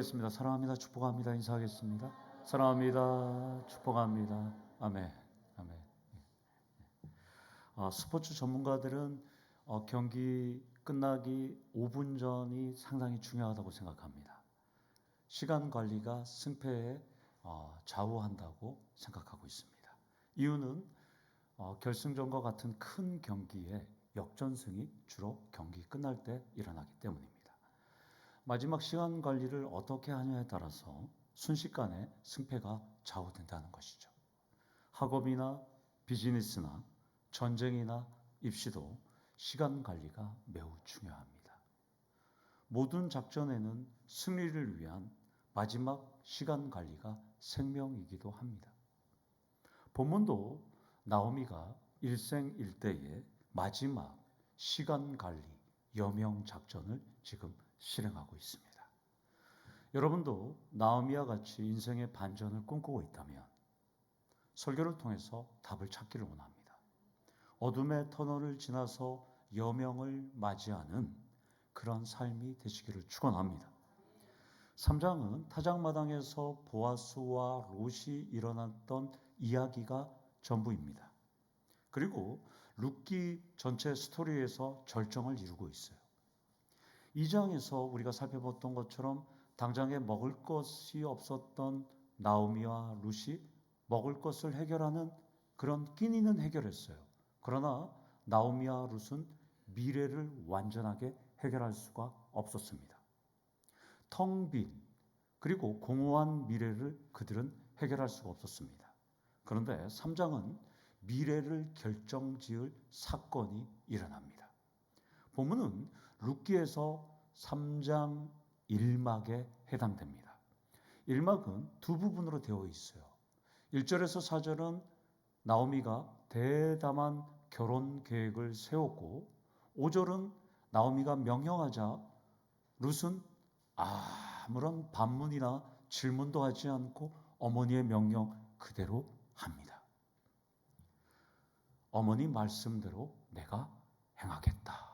인사하겠습니다. 사랑합니다. 축복합니다. 인사하겠습니다. 사랑합니다. 축복합니다. 아멘. 아멘. 스포츠 전문가들은 경기 끝나기 5분 전이 상당히 중요하다고 생각합니다. 시간 관리가 승패에 좌우한다고 생각하고 있습니다. 이유는 결승전과 같은 큰 경기에 역전승이 주로 경기 끝날 때 일어나기 때문입니다. 마지막 시간 관리를 어떻게 하냐에 따라서 순식간에 승패가 좌우된다는 것이죠. 학업이나 비즈니스나 전쟁이나 입시도 시간 관리가 매우 중요합니다. 모든 작전에는 승리를 위한 마지막 시간 관리가 생명이기도 합니다. 본문도 나오미가 일생일대의 마지막 시간 관리 여명 작전을 지금 실행하고 있습니다. 여러분도 나오미와 같이 인생의 반전을 꿈꾸고 있다면 설교를 통해서 답을 찾기를 원합니다. 어둠의 터널을 지나서 여명을 맞이하는 그런 삶이 되시기를 축원합니다. 3장은 타작마당에서 보아스와 롯이 일어났던 이야기가 전부입니다. 그리고 룻기 전체 스토리에서 절정을 이루고 있어요. 2장에서 우리가 살펴봤던 것처럼 당장에 먹을 것이 없었던 나오미와 룻이 먹을 것을 해결하는 그런 끼니는 해결했어요. 그러나 나오미와 룻은 미래를 완전하게 해결할 수가 없었습니다. 텅 빈 그리고 공허한 미래를 그들은 해결할 수가 없었습니다. 그런데 3장은 미래를 결정지을 사건이 일어납니다. 본문은 룻기에서 3장 1막에 해당됩니다. 1막은 두 부분으로 되어 있어요. 1절에서 4절은 나오미가 대담한 결혼 계획을 세웠고 5절은 나오미가 명령하자 룻은 아무런 반문이나 질문도 하지 않고 어머니의 명령 그대로 합니다. 어머니 말씀대로 내가 행하겠다.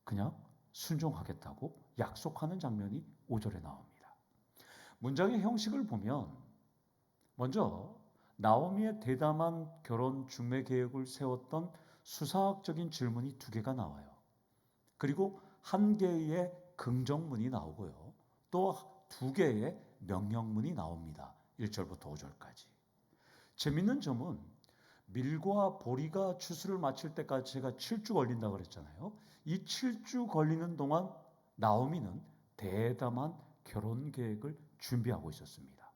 그냥 순종하겠다고 약속하는 장면이 5절에 나옵니다. 문장의 형식을 보면 먼저 나오미의 대담한 결혼 중매 계획을 세웠던 수사학적인 질문이 두 개가 나와요. 그리고 한 개의 긍정문이 나오고요. 또 두 개의 명령문이 나옵니다. 1절부터 5절까지. 재밌는 점은 밀과 보리가 추수를 마칠 때까지 제가 7주 걸린다고 그랬잖아요. 이 7주 걸리는 동안 나오미는 대담한 결혼 계획을 준비하고 있었습니다.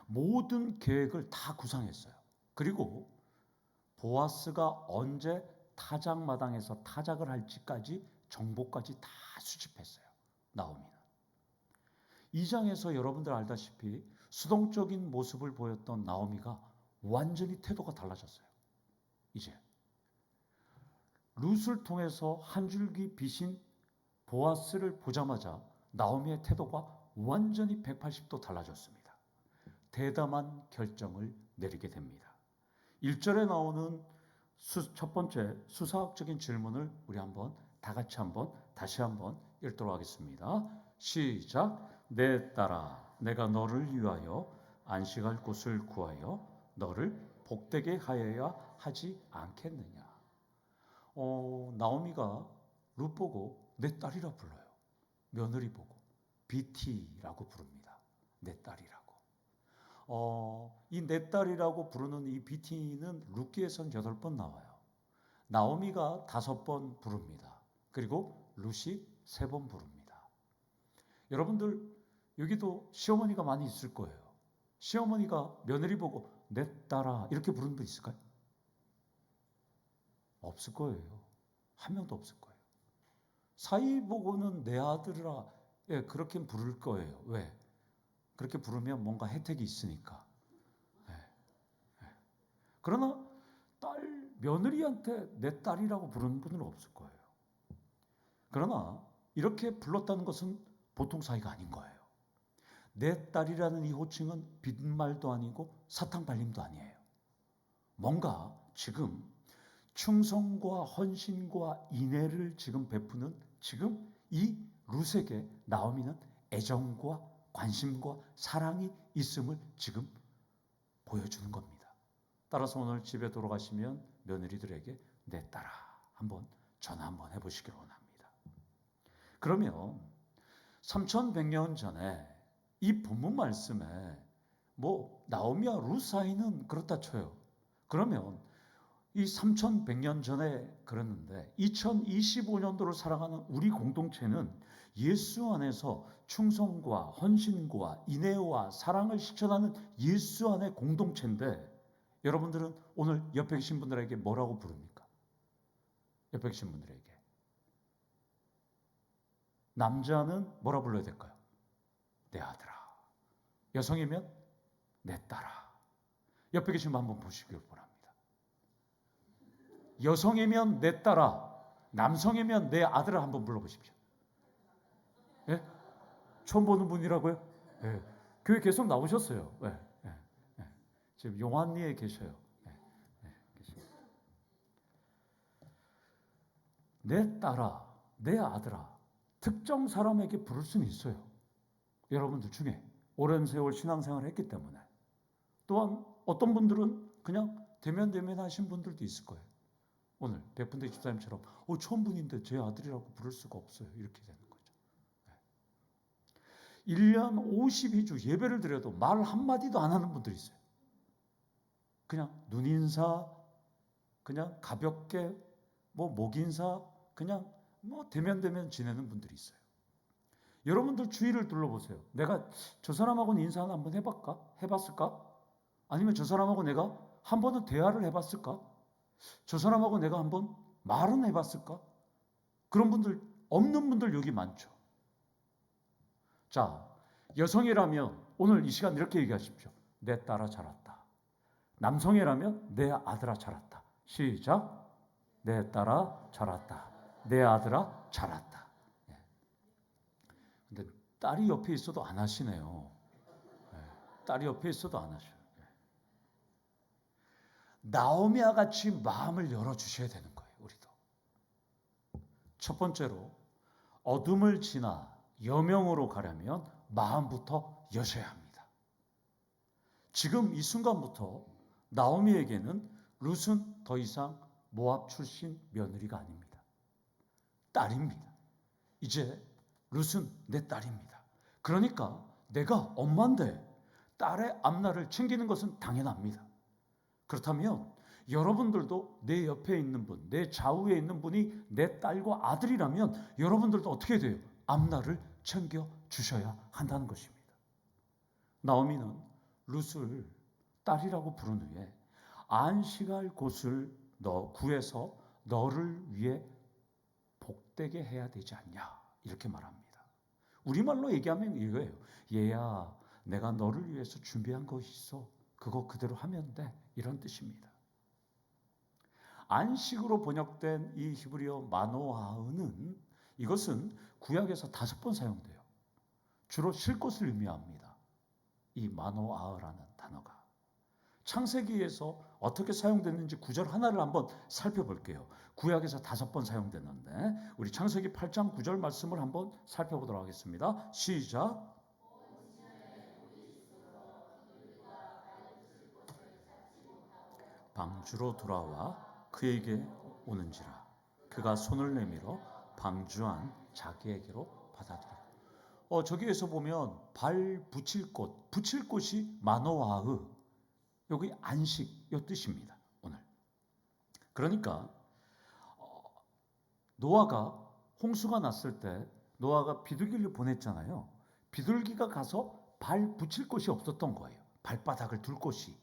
모든 계획을 다 구상했어요. 그리고 보아스가 언제 타작마당에서 타작을 할지까지 정보까지 다 수집했어요. 나오미는. 2장에서 여러분들 알다시피 수동적인 모습을 보였던 나오미가 완전히 태도가 달라졌어요. 이제 룻을 통해서 한 줄기 빛인 보아스를 보자마자 나오미의 태도가 완전히 180도 달라졌습니다. 대담한 결정을 내리게 됩니다. 1절에 나오는 첫 번째 수사학적인 질문을 우리 다시 한번 읽도록 하겠습니다. 시작. 내 딸아, 내가 너를 위하여 안식할 곳을 구하여 너를 복되게 하여야 하지 않겠느냐. 나오미가 룻 보고 내 딸이라 불러요. 며느리 보고 비티라고 부릅니다. 내 딸이라고. 이 내 딸이라고 부르는 이 비티는 룻기에선 8번 나와요. 나오미가 5번 부릅니다. 그리고 룻이 3번 부릅니다. 여러분들 여기도 시어머니가 많이 있을 거예요. 시어머니가 며느리 보고 내 딸아 이렇게 부르는 분 있을까요? 없을 거예요. 한 명도 없을 거예요. 사위 보고는 내 아들아 그렇게 부를 거예요. 왜? 그렇게 부르면 뭔가 혜택이 있으니까. 그러나 며느리한테 내 딸이라고 부르는 분은 없을 거예요. 그러나 이렇게 불렀다는 것은 보통 사이가 아닌 거예요. 내 딸이라는 이 호칭은 빈말도 아니고 사탕발림도 아니에요. 뭔가 지금 충성과 헌신과 인애를 지금 베푸는 지금 이 룻에게 나오미는 애정과 관심과 사랑이 있음을 지금 보여주는 겁니다. 따라서 오늘 집에 돌아가시면 며느리들에게 내 딸아 한번 전화 한번 해보시기를 원합니다. 그러면 3100년 전에 이 본문 말씀에 뭐 나오미와 룻 사이는 그렇다 쳐요. 그러면 이 3100년 전에 그랬는데 2025년도를 살아가는 우리 공동체는 예수 안에서 충성과 헌신과 인애와 사랑을 실천하는 예수 안의 공동체인데 여러분들은 오늘 옆에 계신 분들에게 뭐라고 부릅니까? 옆에 계신 분들에게 남자는 뭐라 불러야 될까요? 내 아들아. 여성이면 내 딸아. 옆에 계신 분 한번 보시길 바랍니다. 여성이면 내 딸아, 남성이면 내 아들아 한번 불러보십시오. 예? 처음 보는 분이라고요? 예. 교회 계속 나오셨어요. 예. 예. 예. 지금 용환리에 계셔요. 예. 예. 계십니다. 내 딸아, 내 아들아, 특정 사람에게 부를 수는 있어요. 여러분들 중에 오랜 세월 신앙생활을 했기 때문에. 또한 어떤 분들은 그냥 대면 하신 분들도 있을 거예요. 오늘 백분대 집사님처럼 처음 분인데 제 아들이라고 부를 수가 없어요. 이렇게 되는 거죠. 1년 52주 예배를 드려도 말 한마디도 안 하는 분들이 있어요. 그냥 눈인사, 그냥 가볍게 목인사, 그냥 대면 지내는 분들이 있어요. 여러분들 주위를 둘러보세요. 내가 저 사람하고는 인사를 한번 해봤을까? 아니면 저 사람하고 내가 한 번은 대화를 해봤을까? 저 사람하고 내가 한번 말은 해봤을까? 그런 분들, 없는 분들 여기 많죠. 자, 여성이라면 오늘 이 시간 이렇게 얘기하십시오. 내 딸아 자랐다. 남성이라면 내 아들아 자랐다. 시작. 내 딸아 자랐다. 내 아들아 자랐다. 근데 딸이 옆에 있어도 안 하시네요. 딸이 옆에 있어도 안 하셔요. 나오미와 같이 마음을 열어주셔야 되는 거예요. 우리도. 첫 번째로 어둠을 지나 여명으로 가려면 마음부터 여셔야 합니다. 지금 이 순간부터 나오미에게는 룻은 더 이상 모압 출신 며느리가 아닙니다. 딸입니다. 이제 룻은 내 딸입니다. 그러니까 내가 엄마인데 딸의 앞날을 챙기는 것은 당연합니다. 그렇다면 여러분들도 내 옆에 있는 분, 내 좌우에 있는 분이 내 딸과 아들이라면 여러분들도 어떻게 돼요? 앞날을 챙겨 주셔야 한다는 것입니다. 나오미는 룻을 딸이라고 부른 후에 안식할 곳을 구해서 너를 위해 복되게 해야 되지 않냐 이렇게 말합니다. 우리말로 얘기하면 이거예요. 얘야, 내가 너를 위해서 준비한 것이 있어. 그거 그대로 하면 돼. 이런 뜻입니다. 안식으로 번역된 이 히브리어 마노아흐는 이것은 구약에서 5번 사용돼요. 주로 쉴 것을 의미합니다. 이 마노아흐라는 단어가. 창세기에서 어떻게 사용됐는지 구절 하나를 한번 살펴볼게요. 구약에서 5번 사용됐는데 우리 창세기 8장 9절 말씀을 한번 살펴보도록 하겠습니다. 시작. 방주로 돌아와 그에게 오는지라 그가 손을 내밀어 방주 안 자기에게로 받아들이고 저기에서 보면 발 붙일 곳이 마노아흐 여기 안식 이 뜻입니다. 오늘 그러니까 노아가 홍수가 났을 때 노아가 비둘기를 보냈잖아요. 비둘기가 가서 발 붙일 곳이 없었던 거예요. 발바닥을 둘 곳이.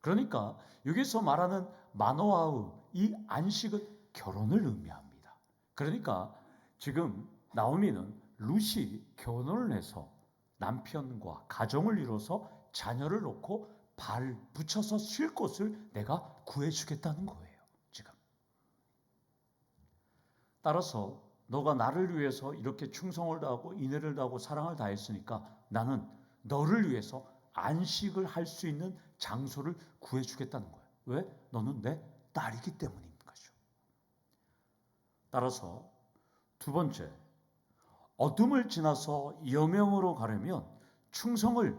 그러니까 여기서 말하는 마노아흐 이 안식은 결혼을 의미합니다. 그러니까 지금 나오미는 룻이 결혼을 해서 남편과 가정을 이뤄서 자녀를 놓고 발 붙여서 쉴 곳을 내가 구해주겠다는 거예요. 지금. 따라서 너가 나를 위해서 이렇게 충성을 다하고 인애를 다하고 사랑을 다했으니까 나는 너를 위해서 안식을 할 수 있는 장소를 구해주겠다는 거예요. 왜? 너는 내 딸이기 때문인 거죠. 따라서 두 번째, 어둠을 지나서 여명으로 가려면 충성을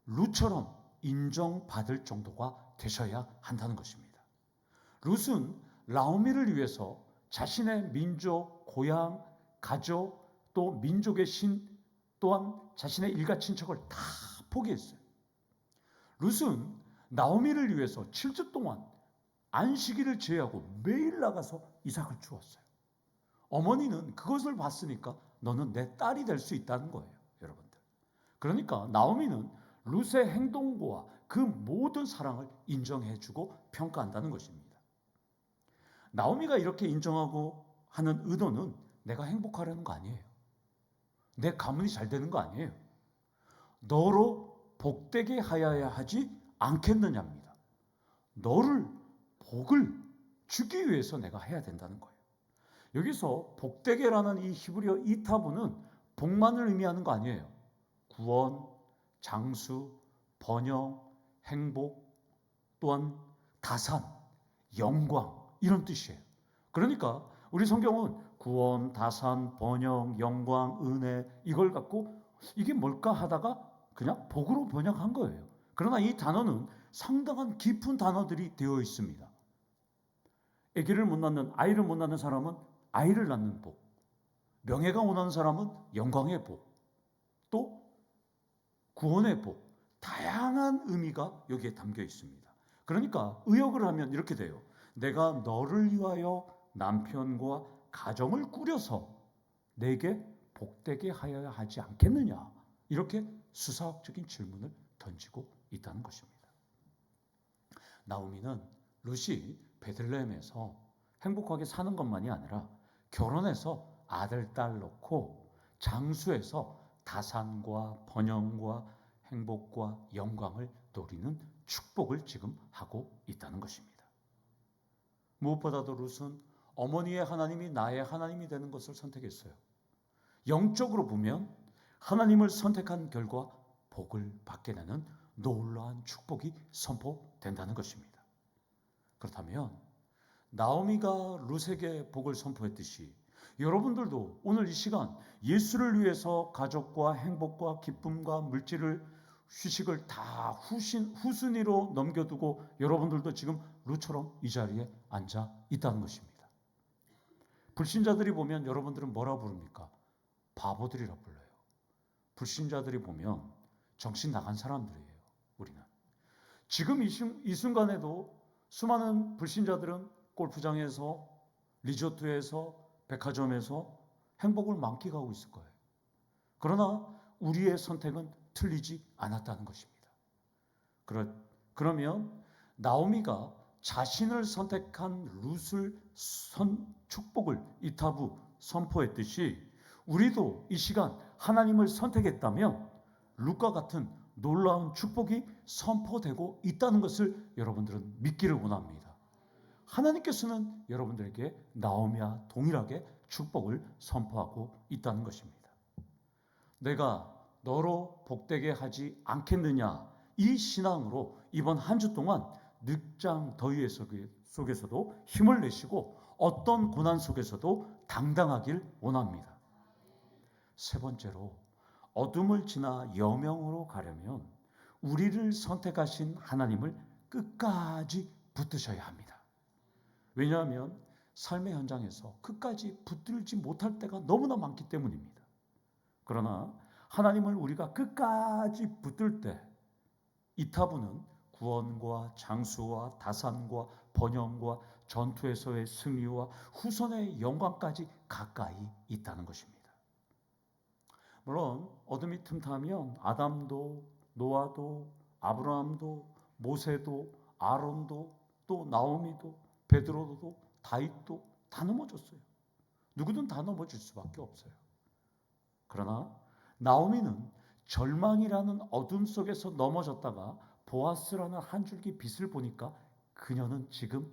룻처럼 인정받을 정도가 되셔야 한다는 것입니다. 룻은 나오미를 위해서 자신의 민족, 고향, 가족, 또 민족의 신, 또한 자신의 일가 친척을 다 포기했어요. 룻은 나오미를 위해서 7주 동안 안식일을 제외하고 매일 나가서 이삭을 주었어요. 어머니는 그것을 봤으니까 너는 내 딸이 될 수 있다는 거예요, 여러분들. 그러니까 나오미는 룻의 행동과 그 모든 사랑을 인정해주고 평가한다는 것입니다. 나오미가 이렇게 인정하고 하는 의도는 내가 행복하려는 거 아니에요. 내 가문이 잘 되는 거 아니에요. 너로 복되게 하여야 하지 않겠느냐입니다. 너를 복을 주기 위해서 내가 해야 된다는 거예요. 여기서 복되게라는 이 히브리어 이타부는 복만을 의미하는 거 아니에요. 구원, 장수, 번영, 행복, 또한 다산, 영광 이런 뜻이에요. 그러니까 우리 성경은 구원, 다산, 번영, 영광, 은혜 이걸 갖고 이게 뭘까 하다가 그냥 복으로 번역한 거예요. 그러나 이 단어는 상당한 깊은 단어들이 되어 있습니다. 아기를 못 낳는, 아이를 못 낳는 사람은 아이를 낳는 복, 명예가 원하는 사람은 영광의 복, 또 구원의 복, 다양한 의미가 여기에 담겨 있습니다. 그러니까 의역을 하면 이렇게 돼요. 내가 너를 위하여 남편과 가정을 꾸려서 내게 복되게 하여야 하지 않겠느냐, 이렇게 수사학적인 질문을 던지고 있다는 것입니다. 나오미는 룻이 베들레헴에서 행복하게 사는 것만이 아니라 결혼해서 아들, 딸 낳고 장수해서 다산과 번영과 행복과 영광을 누리는 축복을 지금 하고 있다는 것입니다. 무엇보다도 룻은 어머니의 하나님이 나의 하나님이 되는 것을 선택했어요. 영적으로 보면 하나님을 선택한 결과 복을 받게 되는 놀라운 축복이 선포된다는 것입니다. 그렇다면 나오미가 룻에게 복을 선포했듯이 여러분들도 오늘 이 시간 예수를 위해서 가족과 행복과 기쁨과 물질을 휴식을 다 후순위로 넘겨두고 여러분들도 지금 룻처럼 이 자리에 앉아 있다는 것입니다. 불신자들이 보면 여러분들은 뭐라 부릅니까? 바보들이라 불러요. 불신자들이 보면 정신 나간 사람들이에요. 우리는 지금 이 순간에도 수많은 불신자들은 골프장에서, 리조트에서, 백화점에서 행복을 만끽하고 있을 거예요. 그러나 우리의 선택은 틀리지 않았다는 것입니다. 그러면 나오미가 자신을 선택한 룻을 축복을 이타부 선포했듯이 우리도 이 시간 하나님을 선택했다면 룻과 같은 놀라운 축복이 선포되고 있다는 것을 여러분들은 믿기를 원합니다. 하나님께서는 여러분들에게 나오미와 동일하게 축복을 선포하고 있다는 것입니다. 내가 너로 복되게 하지 않겠느냐, 이 신앙으로 이번 한 주 동안 늑장 더위 속에서도 힘을 내시고 어떤 고난 속에서도 당당하길 원합니다. 세 번째로 어둠을 지나 여명으로 가려면 우리를 선택하신 하나님을 끝까지 붙드셔야 합니다. 왜냐하면 삶의 현장에서 끝까지 붙들지 못할 때가 너무나 많기 때문입니다. 그러나 하나님을 우리가 끝까지 붙들 때 이타부는 구원과 장수와 다산과 번영과 전투에서의 승리와 후손의 영광까지 가까이 있다는 것입니다. 물론 어둠이 틈타면 아담도 노아도 아브라함도 모세도 아론도 또 나오미도 베드로도 다윗도 다 넘어졌어요. 누구든 다 넘어질 수밖에 없어요. 그러나 나오미는 절망이라는 어둠 속에서 넘어졌다가 보아스라는 한 줄기 빛을 보니까 그녀는 지금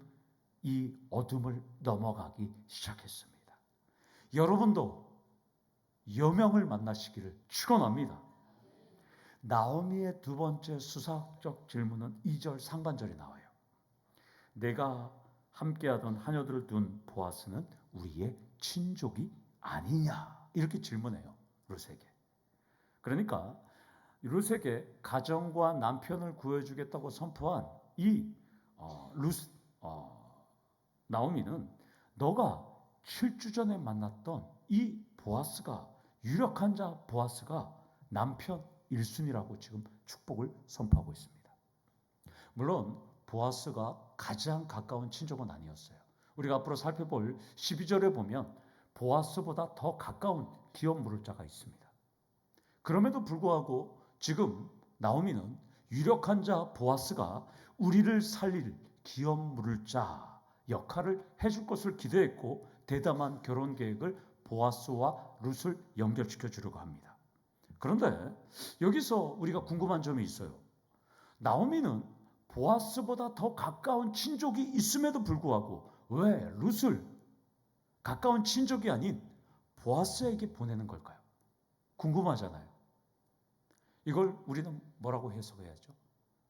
이 어둠을 넘어가기 시작했습니다. 여러분도 여명을 만나시기를 축원합니다. 나오미의 두 번째 수사적 질문은 2절 상반절에 나와요. 내가 함께하던 하녀들을 둔 보아스는 우리의 친족이 아니냐, 이렇게 질문해요. 룻에게. 그러니까 룻에게 가정과 남편을 구해주겠다고 선포한 이 나오미는 너가 7주 전에 만났던 이 보아스가, 유력한 자 보아스가 남편 1순위라고 지금 축복을 선포하고 있습니다. 물론 보아스가 가장 가까운 친족은 아니었어요. 우리가 앞으로 살펴볼 12절에 보면 보아스보다 더 가까운 기업 물을 자가 있습니다. 그럼에도 불구하고 지금 나오미는 유력한 자 보아스가 우리를 살릴 기업 물을 자 역할을 해줄 것을 기대했고 대담한 결혼 계획을 보아스와 룻을 연결시켜 주려고 합니다. 그런데 여기서 우리가 궁금한 점이 있어요. 나오미는 보아스보다 더 가까운 친족이 있음에도 불구하고 왜 룻을 가까운 친족이 아닌 보아스에게 보내는 걸까요? 궁금하잖아요. 이걸 우리는 뭐라고 해석해야죠?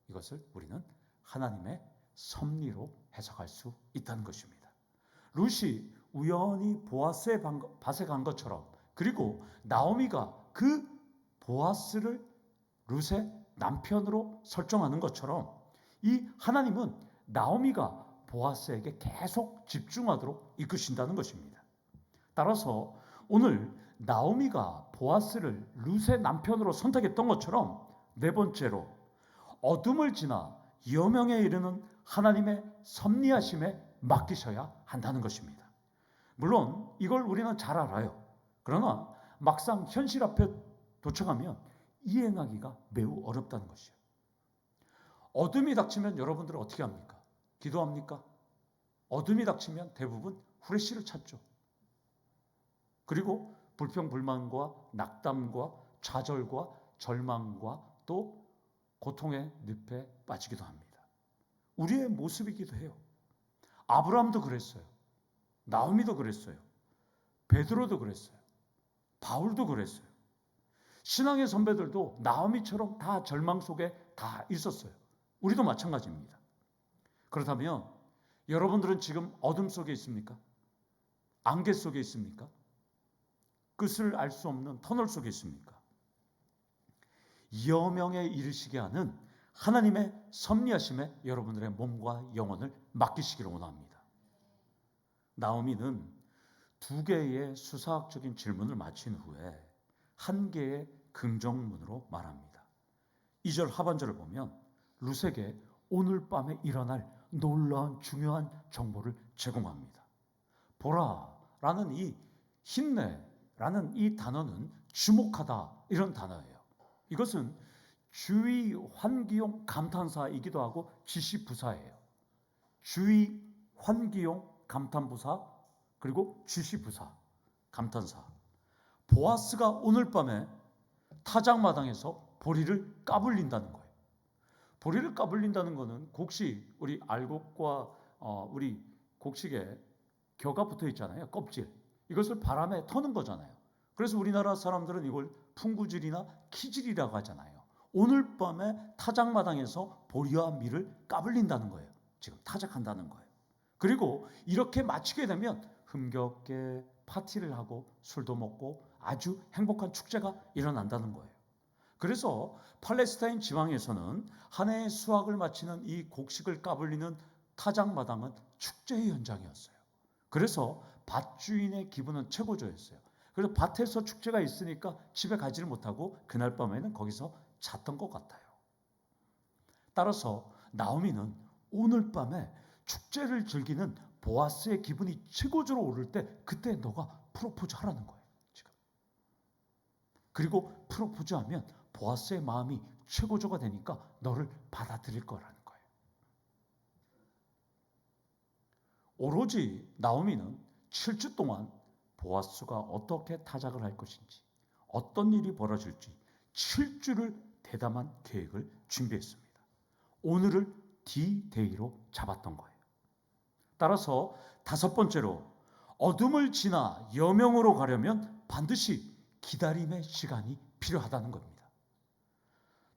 이것을 우리는 하나님의 섭리로 해석할 수 있다는 것입니다. 룻이 우연히 보아스의 밭에 간 것처럼, 그리고 나오미가 그 보아스를 룻의 남편으로 설정하는 것처럼 이 하나님은 나오미가 보아스에게 계속 집중하도록 이끄신다는 것입니다. 따라서 오늘 나오미가 보아스를 룻의 남편으로 선택했던 것처럼 네 번째로 어둠을 지나 여명에 이르는 하나님의 섭리하심에 맡기셔야 한다는 것입니다. 물론 이걸 우리는 잘 알아요. 그러나 막상 현실 앞에 도착하면 이행하기가 매우 어렵다는 것이에요. 어둠이 닥치면 여러분들은 어떻게 합니까? 기도합니까? 어둠이 닥치면 대부분 후레쉬를 찾죠. 그리고 불평불만과 낙담과 좌절과 절망과 또 고통의 늪에 빠지기도 합니다. 우리의 모습이기도 해요. 아브라함도 그랬어요. 나오미도 그랬어요. 베드로도 그랬어요. 바울도 그랬어요. 신앙의 선배들도 나오미처럼 다 절망 속에 다 있었어요. 우리도 마찬가지입니다. 그렇다면 여러분들은 지금 어둠 속에 있습니까? 안개 속에 있습니까? 끝을 알 수 없는 터널 속에 있습니까? 여명에 이르시게 하는 하나님의 섭리하심에 여러분들의 몸과 영혼을 맡기시기를 원합니다. 나오미는 2개의 수사학적인 질문을 마친 후에 1개의 긍정문으로 말합니다. 2절 하반절을 보면 룻에게 오늘 밤에 일어날 놀라운 중요한 정보를 제공합니다. 보라라는 이 힘내라는 이 단어는 주목하다 이런 단어예요. 이것은 주의 환기용 감탄사이기도 하고 지시부사예요. 주의 환기용 감탄부사 그리고 지시부사 감탄사. 보아스가 오늘 밤에 타작마당에서 보리를 까불린다는 거예요. 보리를 까불린다는 것은 곡식, 우리 알곡과 우리 곡식에 겨가 붙어 있잖아요. 껍질. 이것을 바람에 터는 거잖아요. 그래서 우리나라 사람들은 이걸 풍구질이나 키질이라고 하잖아요. 오늘 밤에 타작마당에서 보리와 밀을 까불린다는 거예요. 지금 타작한다는 거예요. 그리고 이렇게 마치게 되면 흥겹게 파티를 하고 술도 먹고 아주 행복한 축제가 일어난다는 거예요. 그래서 팔레스타인 지방에서는 한 해의 수확을 마치는 이 곡식을 까불리는 타작마당은 축제의 현장이었어요. 그래서 밭주인의 기분은 최고조였어요. 그래서 밭에서 축제가 있으니까 집에 가지를 못하고 그날 밤에는 거기서 잤던 것 같아요. 따라서 나오미는 오늘 밤에 축제를 즐기는 보아스의 기분이 최고조로 오를 때 그때 너가 프로포즈 하라는 거예요. 지금. 그리고 프로포즈하면 보아스의 마음이 최고조가 되니까 너를 받아들일 거라는 거예요. 오로지 나오미는 7주 동안 보아스가 어떻게 타작을 할 것인지, 어떤 일이 벌어질지 7주를 대담한 계획을 준비했습니다. 오늘을 D-Day로 잡았던 거예요. 따라서 5번째로 어둠을 지나 여명으로 가려면 반드시 기다림의 시간이 필요하다는 겁니다.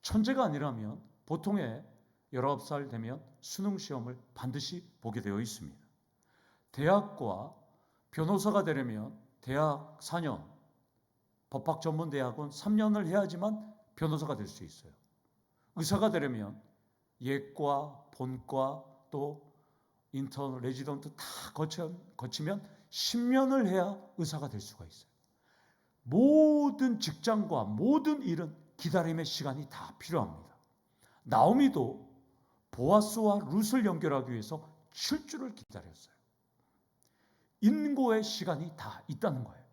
천재가 아니라면 보통의 19살 되면 수능 시험을 반드시 보게 되어 있습니다. 대학과 변호사가 되려면 대학 4년, 법학전문대학원 3년을 해야지만 변호사가 될 수 있어요. 의사가 되려면 예과, 본과, 또 인턴, 레지던트 다 거치면 10년을 해야 의사가 될 수가 있어요. 모든 직장과 모든 일은 기다림의 시간이 다 필요합니다. 나오미도 보아스와 룻을 연결하기 위해서 7주를 기다렸어요. 인고의 시간이 다 있다는 거예요.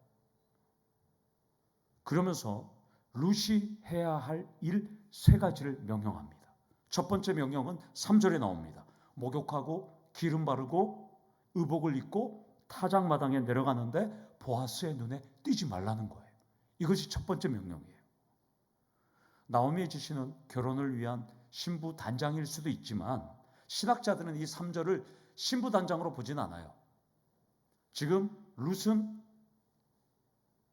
그러면서 룻이 해야 할 일 3가지를 명령합니다. 첫 번째 명령은 3절에 나옵니다. 목욕하고 기름 바르고 의복을 입고 타작마당에 내려가는데 보아스의 눈에 띄지 말라는 거예요. 이것이 첫 번째 명령이에요. 나오미의 지시는 결혼을 위한 신부 단장일 수도 있지만 신학자들은 이 3절을 신부 단장으로 보진 않아요. 지금 룻은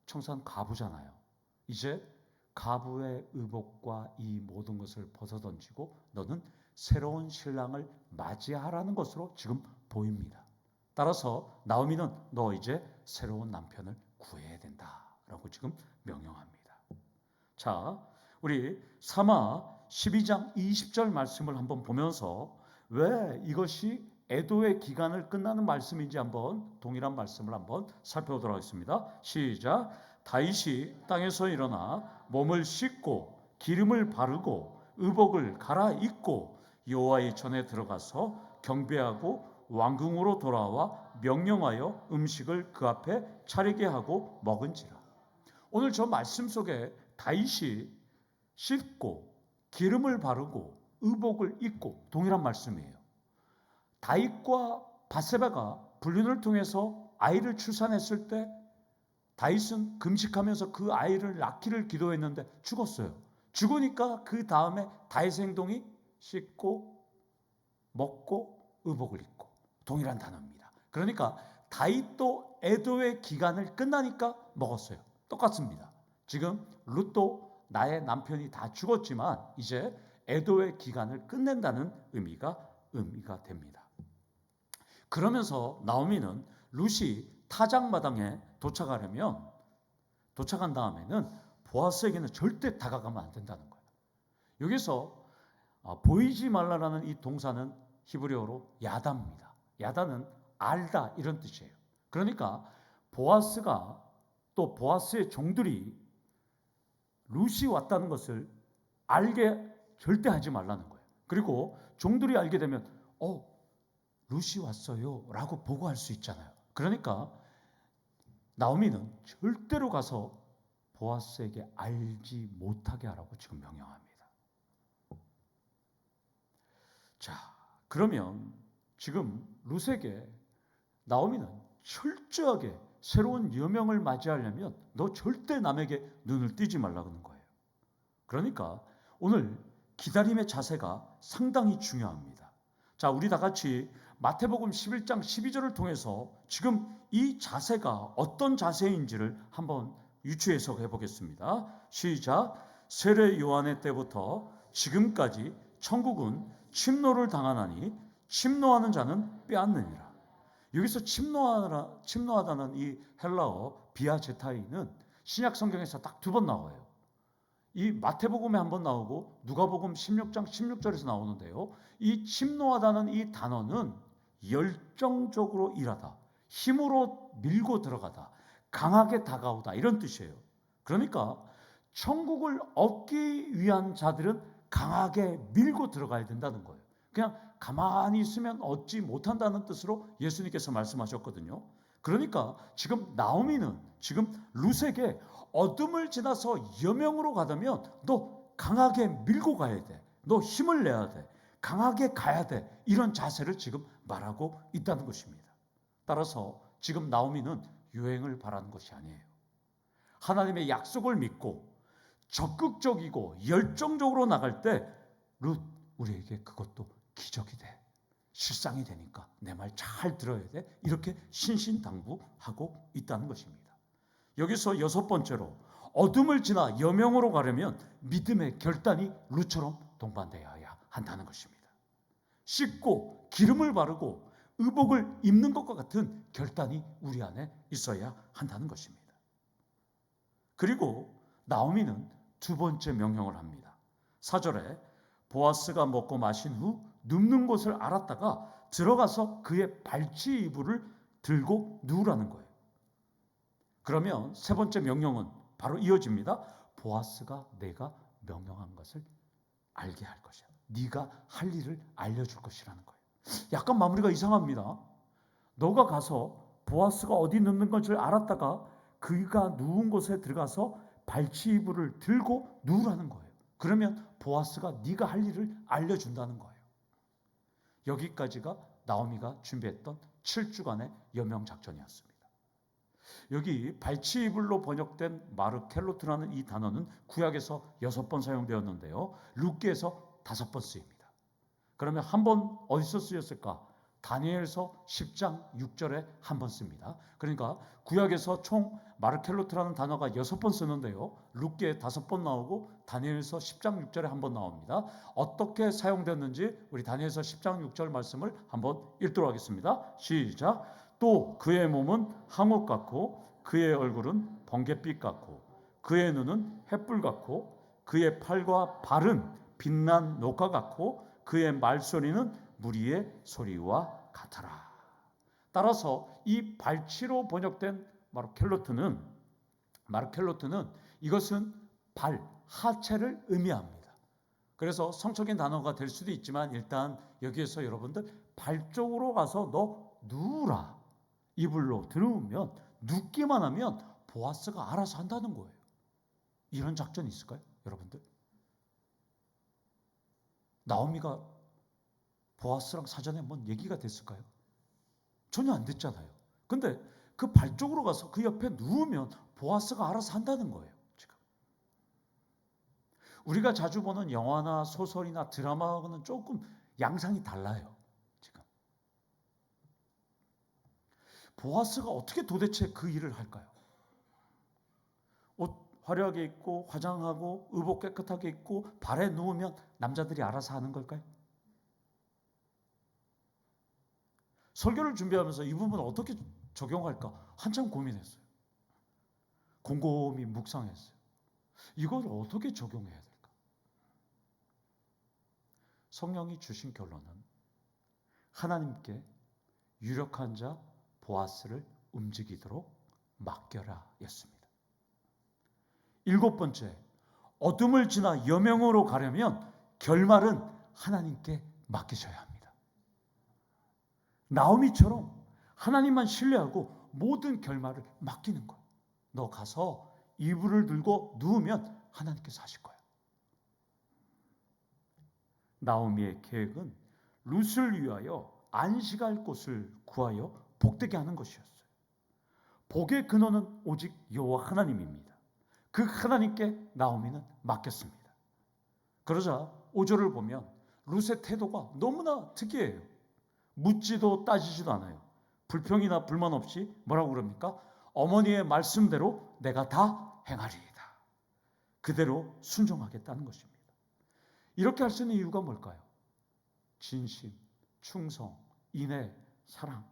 청산 가부잖아요. 이제 가부의 의복과 이 모든 것을 벗어던지고 너는 새로운 신랑을 맞이하라는 것으로 지금 보입니다. 따라서 나오미는 너 이제 새로운 남편을 구해야 된다라고 지금 명령합니다. 자, 우리 사마 12장 20절 말씀을 한번 보면서 왜 이것이 애도의 기간을 끝나는 말씀인지 한번 동일한 말씀을 한번 살펴보도록 하겠습니다. 시작. 다윗이 땅에서 일어나 몸을 씻고 기름을 바르고 의복을 갈아입고 여호와의 전에 들어가서 경배하고 왕궁으로 돌아와 명령하여 음식을 그 앞에 차리게 하고 먹은지라. 오늘 저 말씀 속에 다윗이 씻고 기름을 바르고 의복을 입고 동일한 말씀이에요. 다윗과 바세바가 불륜을 통해서 아이를 출산했을 때 다윗은 금식하면서 그 아이를 낳기를 기도했는데 죽었어요. 죽으니까 그 다음에 다윗의 행동이 씻고 먹고 의복을 입고 동일한 단어입니다. 그러니까 다윗도 애도의 기간을 끝나니까 먹었어요. 똑같습니다. 지금 룻도 나의 남편이 다 죽었지만 이제 애도의 기간을 끝낸다는 의미가 됩니다. 그러면서 나오미는 룻이 타작마당에 도착한 다음에는 보아스에게는 절대 다가가면 안 된다는 거예요. 여기서 보이지 말라라는 이 동사는 히브리어로 야다입니다. 야다는 알다 이런 뜻이에요. 그러니까 보아스가 또 보아스의 종들이 룻이 왔다는 것을 알게 절대 하지 말라는 거예요. 그리고 종들이 알게 되면 룻이 왔어요 라고 보고할 수 있잖아요. 그러니까 나오미는 절대로 가서 보아스에게 알지 못하게 하라고 지금 명령합니다. 자, 그러면 지금 룻에게 나오미는 철저하게 새로운 여명을 맞이하려면 너 절대 남에게 눈을 띄지 말라는 거예요. 그러니까 오늘 기다림의 자세가 상당히 중요합니다. 자, 우리 다 같이 마태복음 11장 12절을 통해서 지금 이 자세가 어떤 자세인지를 한번 유추해서 해보겠습니다. 시작. 세례 요한의 때부터 지금까지 천국은 침노를 당하나니 침노하는 자는 빼앗느니라. 여기서 침노하다는 이 헬라어 비아제타이는 신약 성경에서 딱 2번 나와요. 이 마태복음에 한번 나오고 누가복음 16장 16절에서 나오는데요. 이 침노하다는 이 단어는 열정적으로 일하다, 힘으로 밀고 들어가다, 강하게 다가오다 이런 뜻이에요. 그러니까 천국을 얻기 위한 자들은 강하게 밀고 들어가야 된다는 거예요. 그냥 가만히 있으면 얻지 못한다는 뜻으로 예수님께서 말씀하셨거든요. 그러니까 지금 나오미는 지금 룻에게 어둠을 지나서 여명으로 가다면 너 강하게 밀고 가야 돼. 너 힘을 내야 돼. 강하게 가야 돼. 이런 자세를 지금 말하고 있다는 것입니다. 따라서 지금 나오미는 유행을 바라는 것이 아니에요. 하나님의 약속을 믿고 적극적이고 열정적으로 나갈 때 룻, 우리에게 그것도 기적이 돼. 실상이 되니까 내 말 잘 들어야 돼. 이렇게 신신당부하고 있다는 것입니다. 여기서 6번째로 어둠을 지나 여명으로 가려면 믿음의 결단이 룻처럼 동반되어야 한다는 것입니다. 씻고 기름을 바르고 의복을 입는 것과 같은 결단이 우리 안에 있어야 한다는 것입니다. 그리고 나오미는 두 번째 명령을 합니다. 4절에 보아스가 먹고 마신 후 눕는 곳을 알았다가 들어가서 그의 발치 이불을 들고 누우라는 거예요. 그러면 세 번째 명령은 바로 이어집니다. 보아스가 내가 명령한 것을 알게 할 것이야. 네가 할 일을 알려줄 것이라는 거예요. 약간 마무리가 이상합니다. 너가 가서 보아스가 어디 눕는 것을 알았다가 그가 누운 곳에 들어가서 발치 이불을 들고 누우라는 거예요. 그러면 보아스가 네가 할 일을 알려준다는 거예요. 여기까지가 나오미가 준비했던 7주간의 여명 작전이었습니다. 여기 발치 이불로 번역된 마르켈로트라는 이 단어는 구약에서 6번 사용되었는데요. 룻기에서 5번 쓰입니다. 그러면 한 번 어디서 쓰였을까? 다니엘서 10장 6절에 한 번 씁니다. 그러니까 구약에서 총 마르켈로트라는 단어가 6번 쓰는데요. 룻기에 5번 나오고 다니엘서 10장 6절에 한 번 나옵니다. 어떻게 사용됐는지 우리 다니엘서 10장 6절 말씀을 한번 읽도록 하겠습니다. 시작. 또 그의 몸은 항옥 같고 그의 얼굴은 번갯빛 같고 그의 눈은 햇불 같고 그의 팔과 발은 빛난 녹화 같고 그의 말소리는 무리의 소리와 같아라. 따라서 이 발치로 번역된 마르켈로트는 이것은 발, 하체를 의미합니다. 그래서 성적인 단어가 될 수도 있지만 일단 여기에서 여러분들 발 쪽으로 가서 너 누우라. 이불로 들어오면 눕기만 하면 보아스가 알아서 한다는 거예요. 이런 작전이 있을까요, 여러분들? 나오미가 보아스랑 사전에 뭔 얘기가 됐을까요? 전혀 안 됐잖아요. 근데 그 발 쪽으로 가서 그 옆에 누우면 보아스가 알아서 한다는 거예요. 지금 우리가 자주 보는 영화나 소설이나 드라마하고는 조금 양상이 달라요. 지금 보아스가 어떻게 도대체 그 일을 할까요? 옷 화려하게 입고 화장하고 의복 깨끗하게 입고 발에 누우면 남자들이 알아서 하는 걸까요? 설교를 준비하면서 이 부분을 어떻게 적용할까 한참 고민했어요. 곰곰이 묵상했어요. 이걸 어떻게 적용해야 될까? 성령이 주신 결론은 하나님께 유력한 자 보아스를 움직이도록 맡겨라 였습니다. 7번째, 어둠을 지나 여명으로 가려면 결말은 하나님께 맡기셔야 합니다. 나오미처럼 하나님만 신뢰하고 모든 결말을 맡기는 거야. 너 가서 이불을 들고 누우면 하나님께서 하실 거야. 나오미의 계획은 룻을 위하여 안식할 곳을 구하여 복되게 하는 것이었어요. 복의 근원은 오직 여호와 하나님입니다. 그 하나님께 나오미는 맡겼습니다. 그러자 5절을 보면 룻의 태도가 너무나 특이해요. 묻지도 따지지도 않아요. 불평이나 불만 없이 뭐라고 그럽니까? 어머니의 말씀대로 내가 다 행하리이다. 그대로 순종하겠다는 것입니다. 이렇게 할 수 있는 이유가 뭘까요? 진심, 충성, 인애, 사랑.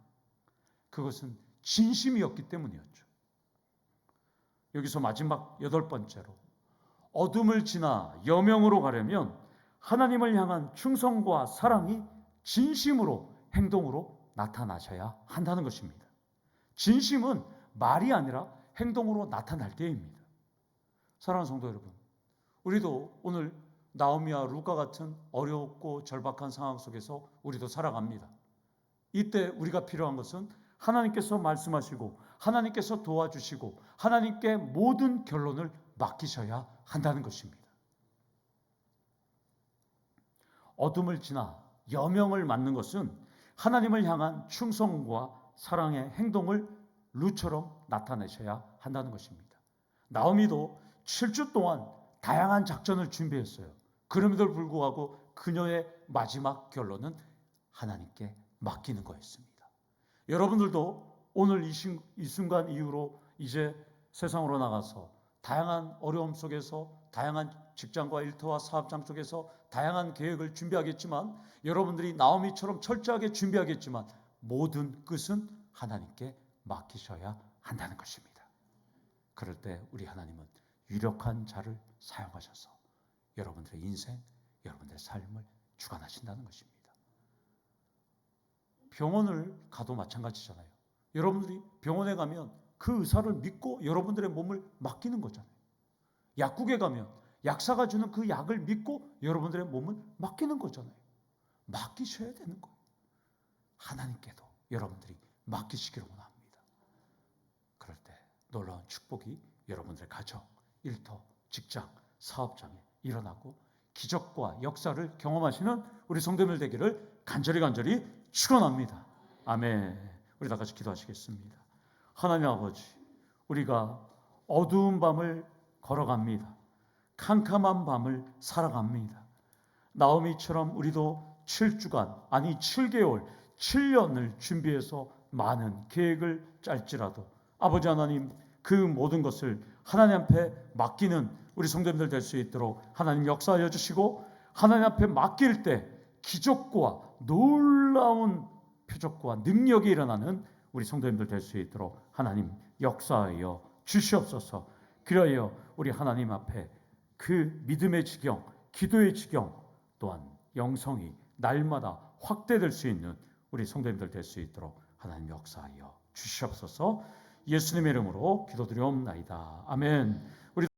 그것은 진심이었기 때문이었죠. 여기서 마지막 8번째로 어둠을 지나 여명으로 가려면 하나님을 향한 충성과 사랑이 진심으로 행동으로 나타나셔야 한다는 것입니다. 진심은 말이 아니라 행동으로 나타날 때입니다. 사랑하는 성도 여러분, 우리도 오늘 나오미와 룻과 같은 어렵고 절박한 상황 속에서 우리도 살아갑니다. 이때 우리가 필요한 것은 하나님께서 말씀하시고 하나님께서 도와주시고 하나님께 모든 결론을 맡기셔야 한다는 것입니다. 어둠을 지나 여명을 맡는 것은 하나님을 향한 충성과 사랑의 행동을 룻처럼 나타내셔야 한다는 것입니다. 나오미도 7주 동안 다양한 작전을 준비했어요. 그럼에도 불구하고 그녀의 마지막 결론은 하나님께 맡기는 거였습니다. 여러분들도 오늘 이 순간 이후로 이제 세상으로 나가서 다양한 어려움 속에서 다양한 직장과 일터와 사업장 속에서 다양한 계획을 준비하겠지만 여러분들이 나오미처럼 철저하게 준비하겠지만 모든 끝은 하나님께 맡기셔야 한다는 것입니다. 그럴 때 우리 하나님은 유력한 자를 사용하셔서 여러분들의 인생, 여러분들의 삶을 주관하신다는 것입니다. 병원을 가도 마찬가지잖아요. 여러분들이 병원에 가면 그 의사를 믿고 여러분들의 몸을 맡기는 거잖아요. 약국에 가면 약사가 주는 그 약을 믿고 여러분들의 몸을 맡기는 거잖아요. 맡기셔야 되는 거예요. 하나님께도 여러분들이 맡기시기를 원합니다. 그럴 때 놀라운 축복이 여러분들의 가정, 일터, 직장, 사업장에 일어나고 기적과 역사를 경험하시는 우리 성도님들 되기를 간절히 축원합니다. 아멘. 우리 다 같이 기도하시겠습니다. 하나님 아버지, 우리가 어두운 밤을 걸어갑니다. 캄캄한 밤을 살아갑니다. 나오미처럼 우리도 7주간, 아니 7개월, 7년을 준비해서 많은 계획을 짤지라도 아버지 하나님, 그 모든 것을 하나님 앞에 맡기는 우리 성도님들 될 수 있도록 하나님 역사하여 주시고, 하나님 앞에 맡길 때 기적과 놀라운 표적과 능력이 일어나는 우리 성도님들 될 수 있도록 하나님 역사하여 주시옵소서. 그리하여 우리 하나님 앞에 그 믿음의 지경, 기도의 지경 또한 영성이 날마다 확대될 수 있는 우리 성도님들 될 수 있도록 하나님 역사하여 주시옵소서. 예수님의 이름으로 기도드리옵나이다. 아멘.